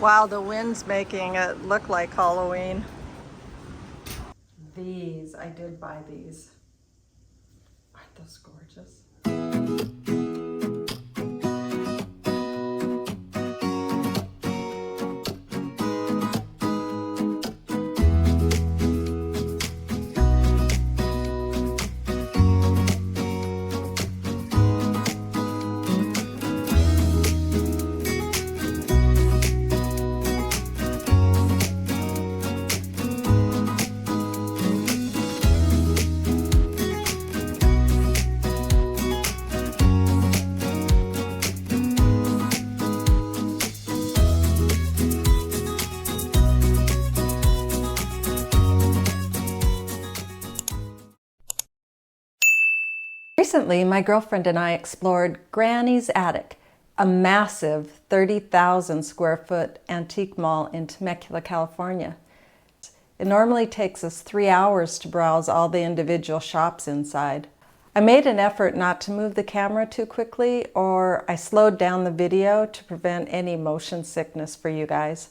Wow, the wind's making it look like Halloween. These, I did buy these. Aren't those gorgeous? Recently, my girlfriend and I explored Granny's Attic, a massive 30,000 square foot antique mall in Temecula, California. It normally takes us 3 hours to browse all the individual shops inside. I made an effort not to move the camera too quickly, or I slowed down the video to prevent any motion sickness for you guys.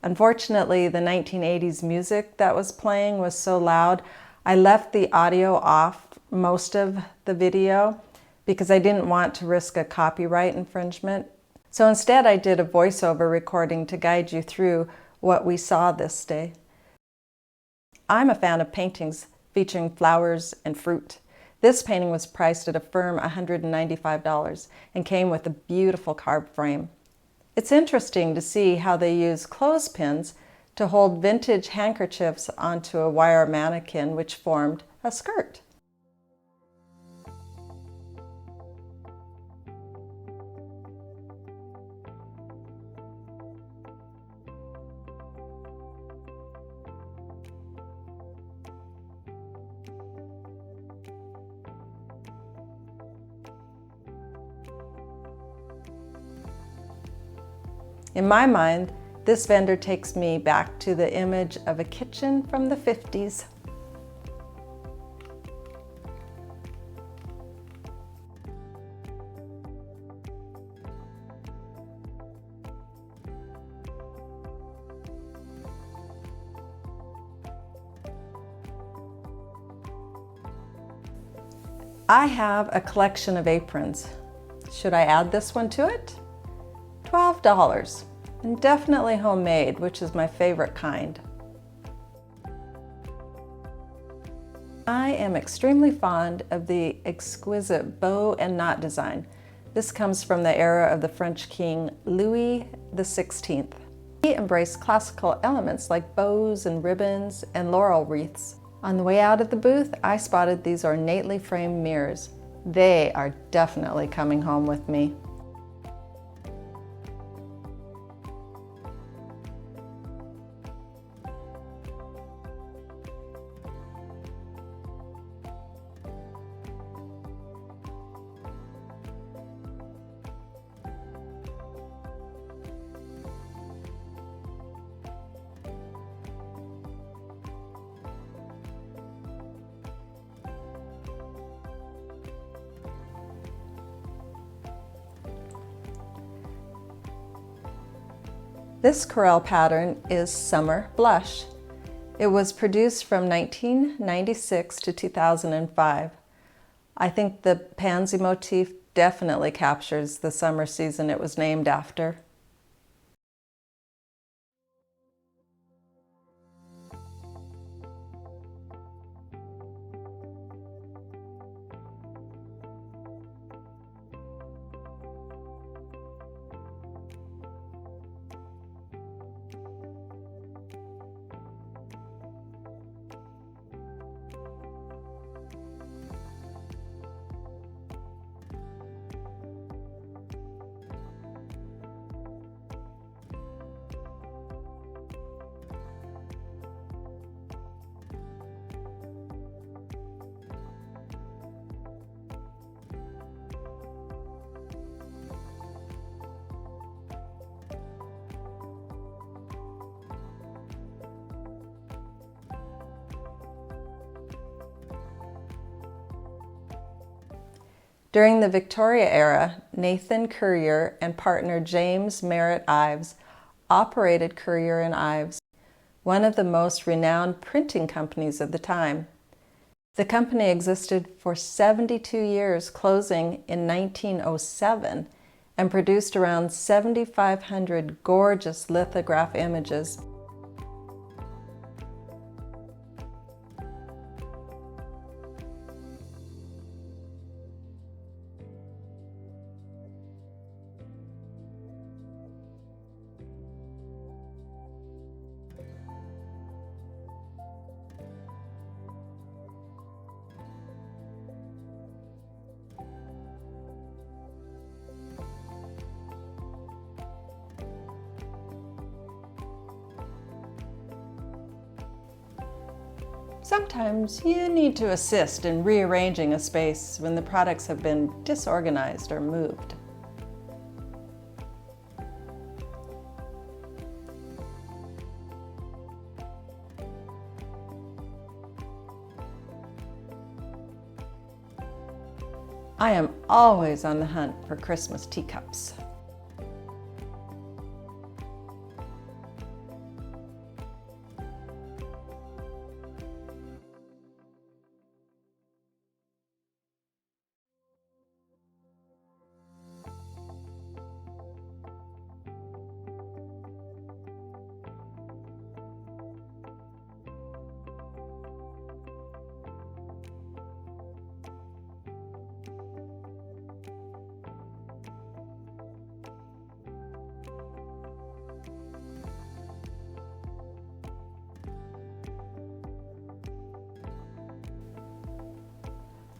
Unfortunately, the 1980s music that was playing was so loud, I left the audio off most of the video because I didn't want to risk a copyright infringement. So instead I did a voiceover recording to guide you through what we saw this day. I'm a fan of paintings featuring flowers and fruit. This painting was priced at a firm $195 and came with a beautiful carved frame. It's interesting to see how they use clothespins to hold vintage handkerchiefs onto a wire mannequin which formed a skirt. In my mind, this vendor takes me back to the image of a kitchen from the 50s. I have a collection of aprons. Should I add this one to it? $12, and definitely homemade, which is my favorite kind. I am extremely fond of the exquisite bow and knot design. This comes from the era of the French king Louis XVI. He embraced classical elements like bows and ribbons and laurel wreaths. On the way out of the booth, I spotted these ornately framed mirrors. They are definitely coming home with me. This Corelle pattern is Summer Blush. It was produced from 1996 to 2005. I think the pansy motif definitely captures the summer season it was named after. During the Victoria era, Nathan Courier and partner James Merritt Ives operated Courier and Ives, one of the most renowned printing companies of the time. The company existed for 72 years, closing in 1907, and produced around 7,500 gorgeous lithograph images. Sometimes you need to assist in rearranging a space when the products have been disorganized or moved. I am always on the hunt for Christmas teacups.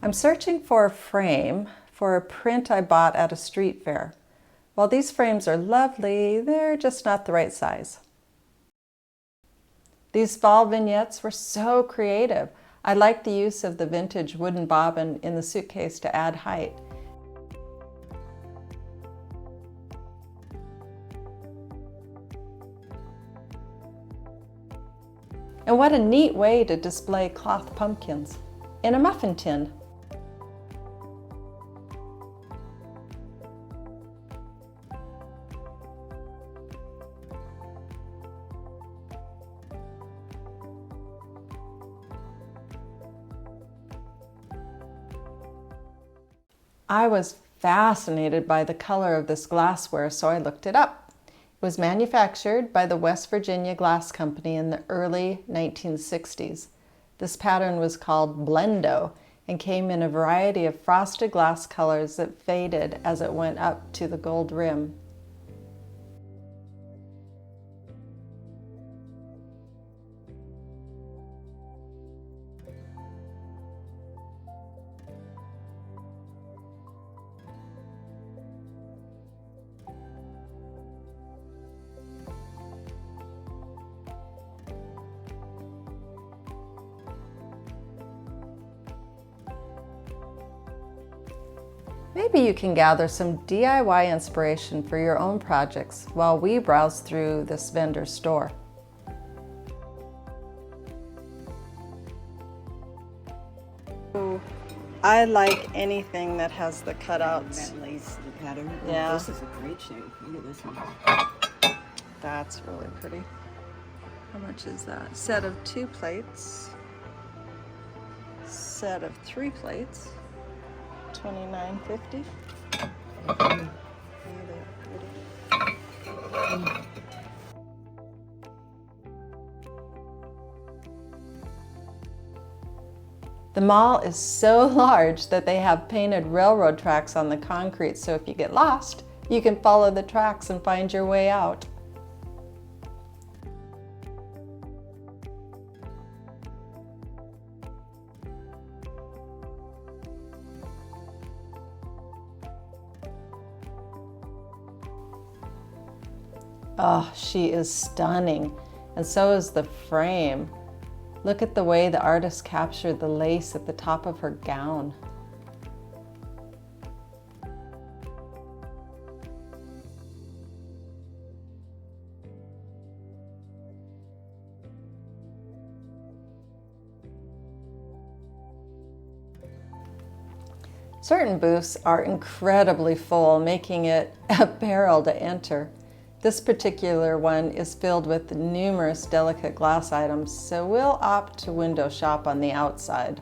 I'm searching for a frame for a print I bought at a street fair. While these frames are lovely, they're just not the right size. These fall vignettes were so creative. I liked the use of the vintage wooden bobbin in the suitcase to add height. And what a neat way to display cloth pumpkins in a muffin tin. I was fascinated by the color of this glassware, so I looked it up. It was manufactured by the West Virginia Glass Company in the early 1960s. This pattern was called Blendo and came in a variety of frosted glass colors that faded as it went up to the gold rim. Maybe you can gather some DIY inspiration for your own projects while we browse through this vendor store. I like anything that has the cutouts. That lace pattern. Yeah. This is a great shape. Look at this one. That's really pretty. How much is that? Set of 2 plates. Set of 3 plates. $29.50. The mall is so large that they have painted railroad tracks on the concrete, so if you get lost, you can follow the tracks and find your way out. Oh, she is stunning, and so is the frame. Look at the way the artist captured the lace at the top of her gown. Certain booths are incredibly full, making it a peril to enter. This particular one is filled with numerous delicate glass items, so we'll opt to window shop on the outside.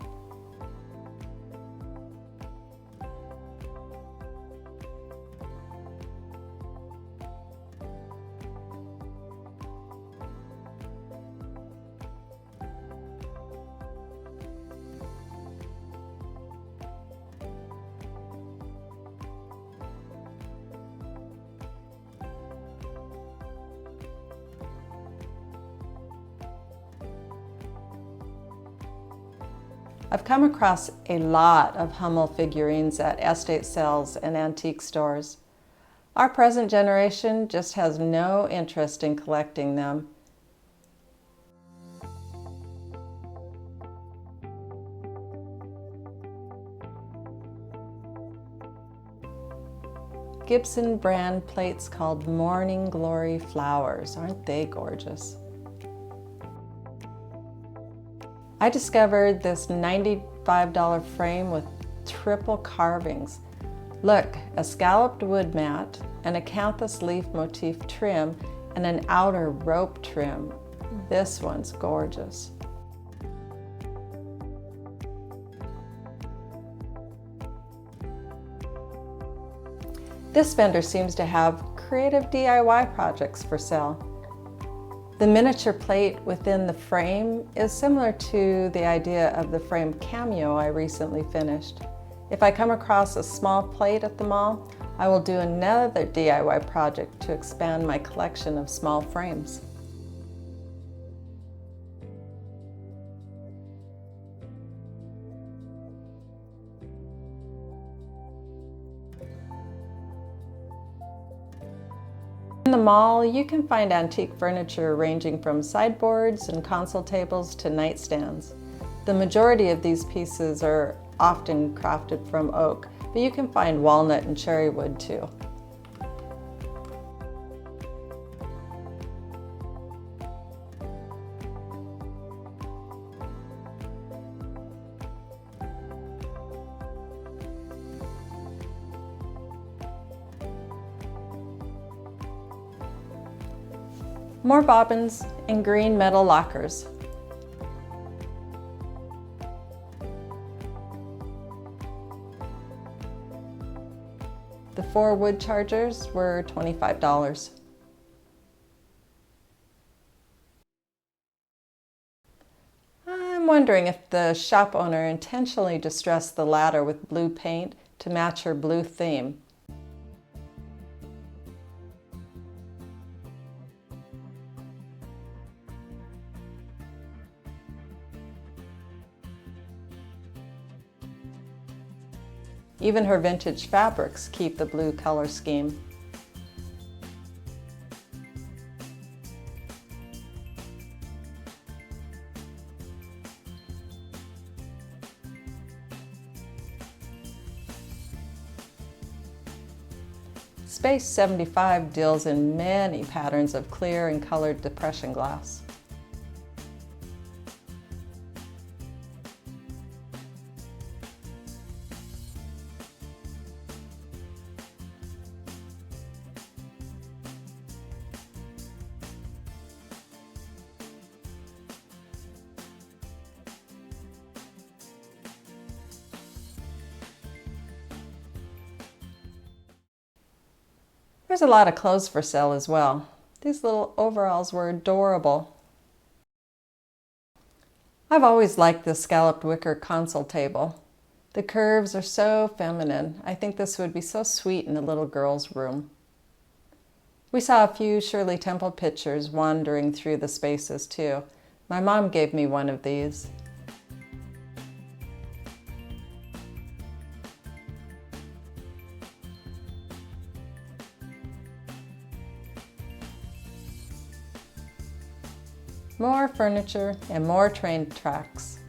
I've come across a lot of Hummel figurines at estate sales and antique stores. Our present generation just has no interest in collecting them. Gibson brand plates called Morning Glory Flowers. Aren't they gorgeous? I discovered this $95 frame with triple carvings. Look, a scalloped wood mat, an acanthus leaf motif trim, and an outer rope trim. This one's gorgeous. This vendor seems to have creative DIY projects for sale. The miniature plate within the frame is similar to the idea of the frame cameo I recently finished. If I come across a small plate at the mall, I will do another DIY project to expand my collection of small frames. In the mall, you can find antique furniture ranging from sideboards and console tables to nightstands. The majority of these pieces are often crafted from oak, but you can find walnut and cherry wood too. More bobbins and green metal lockers. The 4 wood chargers were $25. I'm wondering if the shop owner intentionally distressed the ladder with blue paint to match her blue theme. Even her vintage fabrics keep the blue color scheme. Space 75 deals in many patterns of clear and colored depression glass. There's a lot of clothes for sale as well. These little overalls were adorable. I've always liked this scalloped wicker console table. The curves are so feminine. I think this would be so sweet in a little girl's room. We saw a few Shirley Temple pictures wandering through the spaces too. My mom gave me one of these. More furniture and more train tracks.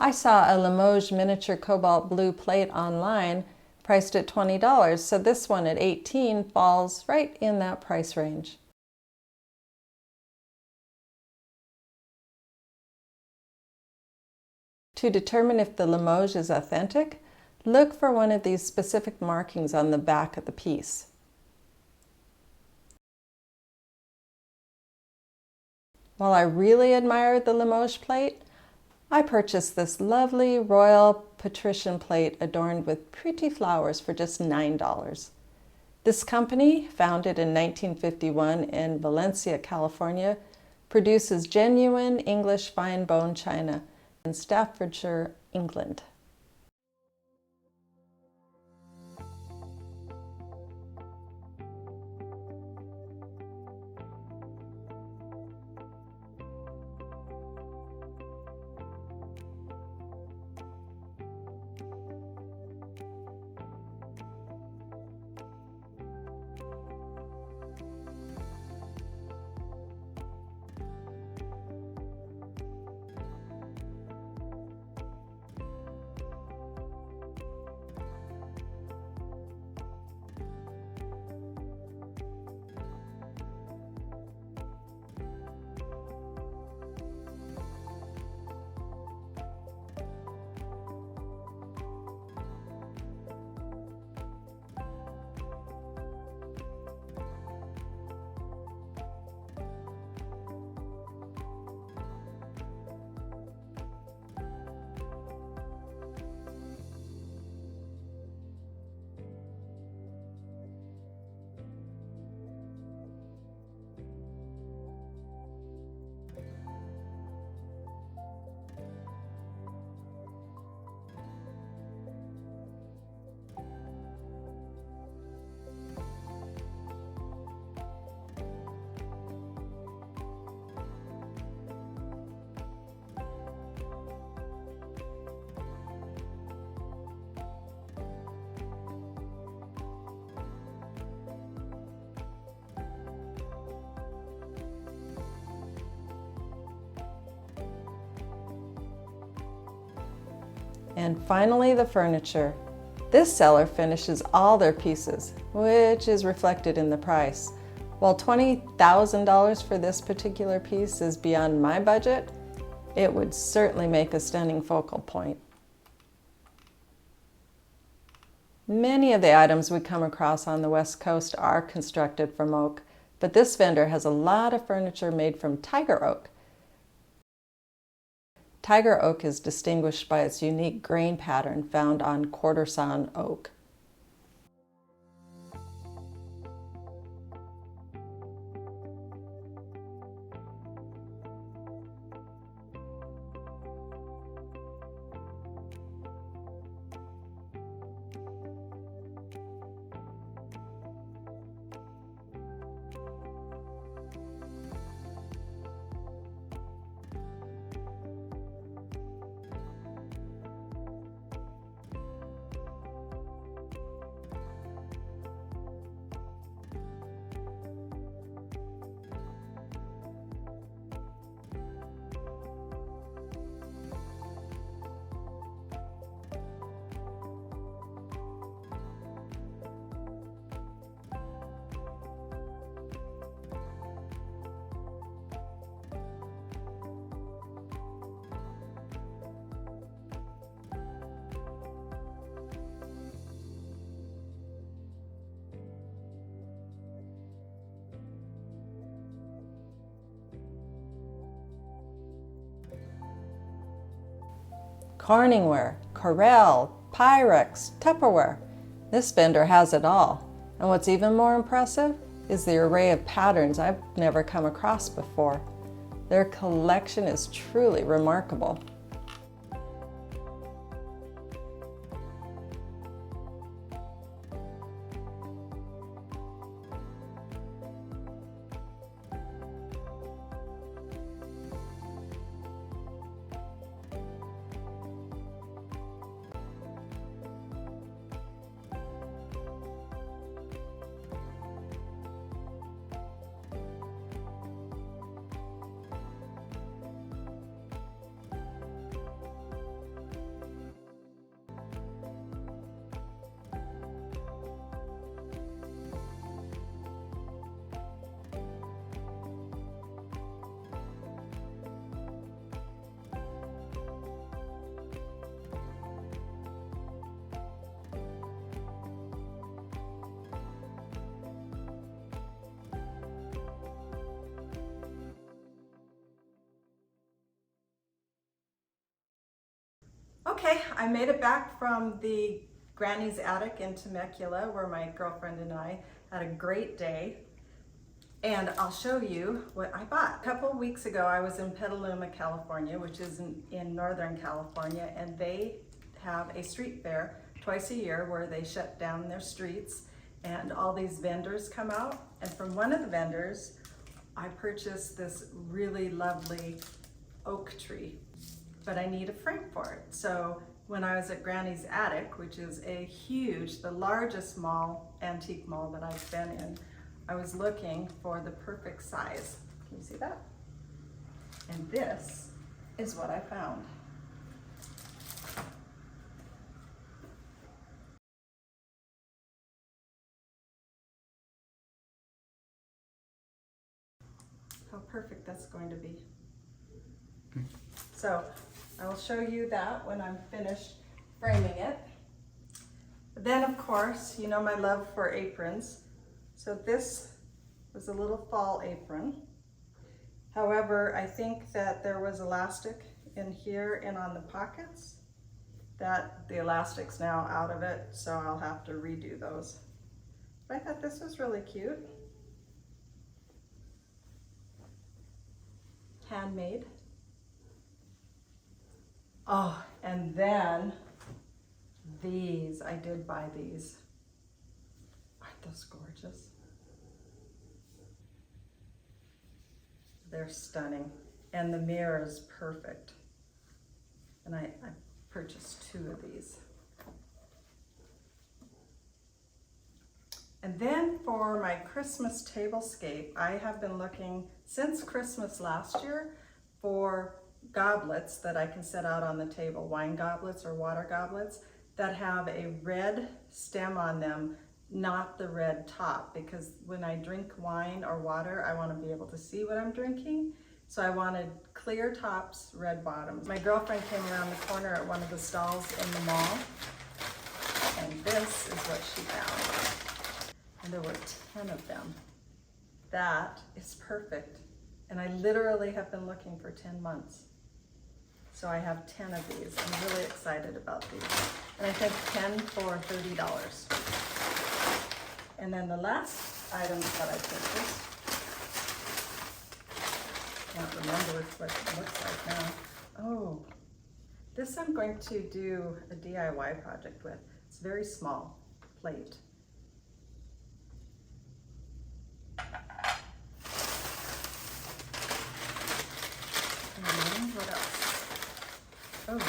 I saw a Limoges miniature cobalt blue plate online priced at $20, so this one at $18 falls right in that price range. To determine if the Limoges is authentic, look for one of these specific markings on the back of the piece. While I really admired the Limoges plate, I purchased this lovely royal patrician plate adorned with pretty flowers for just $9. This company, founded in 1951 in Valencia, California, produces genuine English fine bone china in Staffordshire, England. And finally, the furniture. This seller finishes all their pieces, which is reflected in the price. While $20,000 for this particular piece is beyond my budget, it would certainly make a stunning focal point. Many of the items we come across on the West Coast are constructed from oak, but this vendor has a lot of furniture made from tiger oak. Tiger oak is distinguished by its unique grain pattern found on quarter sawn oak. Corningware, Corelle, Pyrex, Tupperware. This vendor has it all. And what's even more impressive is the array of patterns I've never come across before. Their collection is truly remarkable. Okay, I made it back from the Granny's attic in Temecula where my girlfriend and I had a great day. And I'll show you what I bought. A couple weeks ago, I was in Petaluma, California, which is in Northern California, and they have a street fair twice a year where they shut down their streets and all these vendors come out. And from one of the vendors, I purchased this really lovely oak tree, but I need a frame for it. So when I was at Granny's attic, which is the largest mall, antique mall that I've been in, I was looking for the perfect size. Can you see that? And this is what I found. How perfect that's going to be. So I will show you that when I'm finished framing it. Then of course, you know my love for aprons. So this was a little fall apron. However, I think that there was elastic in here and on the pockets, that the elastic's now out of it, so I'll have to redo those. But I thought this was really cute. Handmade. Oh, and then these, I did buy these. Aren't those gorgeous? They're stunning. And the mirror is perfect. And I purchased 2 of these. And then for my Christmas tablescape, I have been looking since Christmas last year for goblets that I can set out on the table, wine goblets or water goblets that have a red stem on them, not the red top, because when I drink wine or water, I want to be able to see what I'm drinking. So I wanted clear tops, red bottoms. My girlfriend came around the corner at one of the stalls in the mall, and this is what she found. And there were 10 of them. That is perfect. And I literally have been looking for 10 months. So I have 10 of these. I'm really excited about these. And I think 10 for $30. And then the last items that I purchased, can't remember what it looks like now. Oh, this I'm going to do a DIY project with. It's a very small plate. And what else? Oh,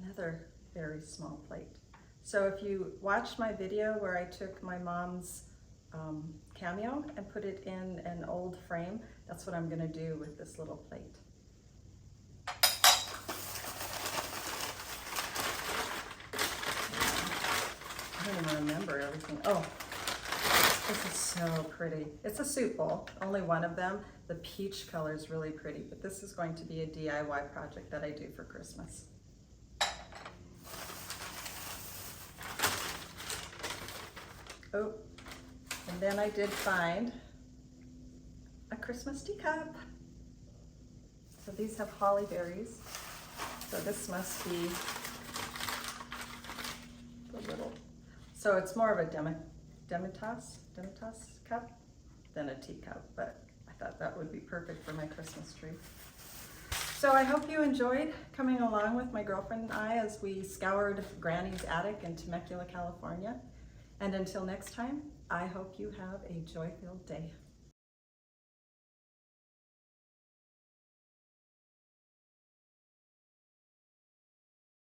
another very small plate. So if you watched my video where I took my mom's cameo and put it in an old frame, that's what I'm gonna do with this little plate. I don't even remember everything. Oh, this is so pretty. It's a soup bowl, only one of them. The peach color is really pretty, but this is going to be a DIY project that I do for Christmas. Oh, and then I did find a Christmas teacup. So these have holly berries. So this must be the little, so it's more of a Demitas cup than a teacup, but I thought that would be perfect for my Christmas tree. So I hope you enjoyed coming along with my girlfriend and I as we scoured Granny's attic in Temecula, California. And until next time, I hope you have a joy-filled day.